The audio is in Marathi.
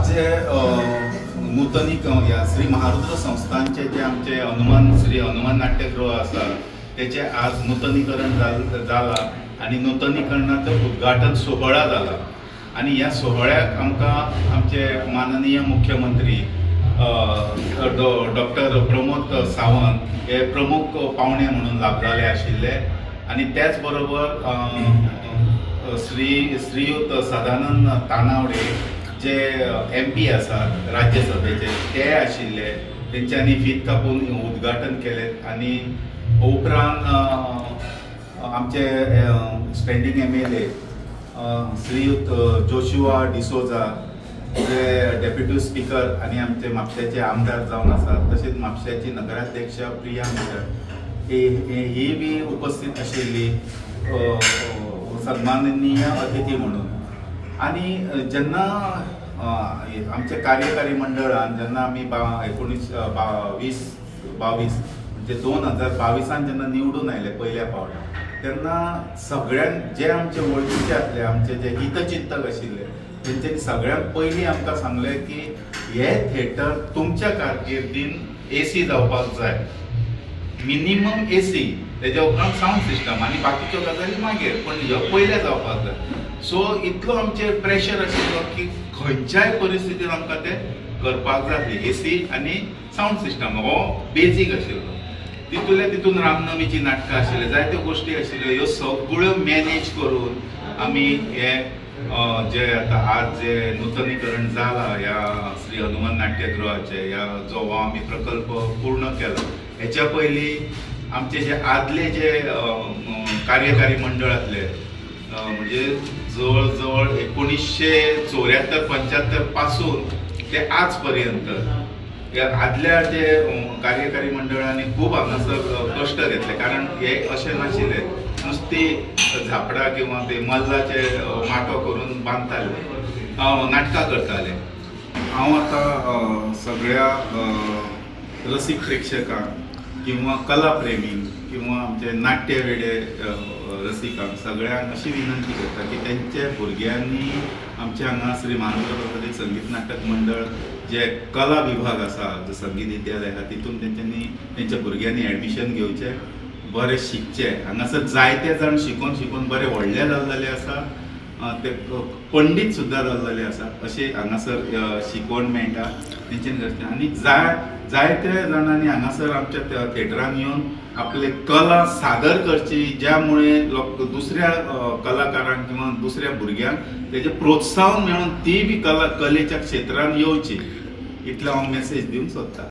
आज जे या श्री महारुद्र संस्थांचे जे आमचे श्री हनुमान नाट्यगृह आसा त्याचे आज नूतनीकरण जाला आणि नूतनीकरणाचं उद्घाटन सोहळा जाला आणि या सोहळ्याक आमचे माननीय मुख्यमंत्री डॉक्टर प्रमोद सावंत हे प्रमुख पावणे म्हणून लाभलेले आशिल्ले आणि त्याच बरोबर श्रीयुत सदानंद तानावडे जे MP आसात राज्यसभेचे ते आशिल्ले तेंच्यांनी फीत कापून उद्घाटन केले आणि उपरांत आमचे स्टँडिंग MLA श्रीयुत जोशुआ डिसोजा जे डेप्युटी स्पीकर आणि आमचे म्हापशेचे आमदार जावन आसात तसेच म्हापशेची नगराध्यक्ष प्रिया मिटर ही बी उपस्थित आशिल्ली सन्माननीय अतिथी म्हणून आणि जेन्ना आमचे कार्यकारी मंडळान जेन्ना आमी 1922 म्हणजे 2022 जेन्ना निवडून आयले पहिल्या फावट तेन्ना सगळ्यांक जे आमचे वळखीचे आसले आमचे जे हितचिंतक आशिल्ले तेंच्यांनी सगळ्यांत पयलीं आमकां सांगलें की हे थिएटर तुमच्या कारकिर्दीन AC जावपाक जाय मिनिमम AC तेज्या उपरांत साऊंड सिस्टम आणि बाकीच्यो गजाली मागीर पण ह्यो पयले जावपाक जाय सो इतलो आमचे प्रेशर आशिल्लो की खंयच्याय परिस्थितीन आमकां ते करपाक जाय AC आणि साऊंड सिस्टम हो बेजीक आशिल्लो तितून रामनमीची नाटकां आशिल्ले जायत्यो गोश्टी आशिल्ल्यो ह्यो सगळ्यो मॅनेज करून आमी हे जे आता आज जे नूतनीकरण जाला ह्या श्री हनुमान नाट्यगृहाचे जो आमी प्रकल्प पूर्ण केला हेच्या पयलीं आमचे जे आदले जे कार्यकारी मंडळातले म्हणजे जवळ जवळ 1974-75 पासून ते आज पर्यंत या आदल्या जे कार्यकारी मंडळांनी खूप हांगासर कश्ट घेतले कारण हे असे नाशिल्ले नुसती झापडां किंवा ते मल्लाचे माटो करून बांदताले नाटकां करताले हांव आतां सगळ्या रसीक प्रेक्षकांक किंवा कलाप्रेमी किंवा आमचे नाट्य वेडे रसिकांक सगळ्यांक अशी विनंती करता की तेंच्या भुरग्यांनी आमच्या हांगा श्री महारुद्र संगीत नाटक मंडळ जे कला विभाग आसा जो संगीत विद्यालय आसा तितून तेंच्यांनी तेंच्या भुरग्यांनी एडमिशन घेवचें बरें शिकचे हांगासर जायते जाण शिकून बरे व्हडले जाल्ले आसा ते पंडीत सुद्दां जाल्ले आसा अशें हांगासर शिकवण मेळटा तेंच्यांनी करचें आनी जायते जाणांनी हांगासर आमच्या थिएटरान येवन आपले कला सादर करची ज्यामुळे दुसऱ्या कलाकारांक किंवा दुसऱ्या भुरग्यांक तेजे प्रोत्साहन मेळून ती बी कलेच्या क्षेत्रान येवची इतलें हांव मेसेज दिवंक सोदतां.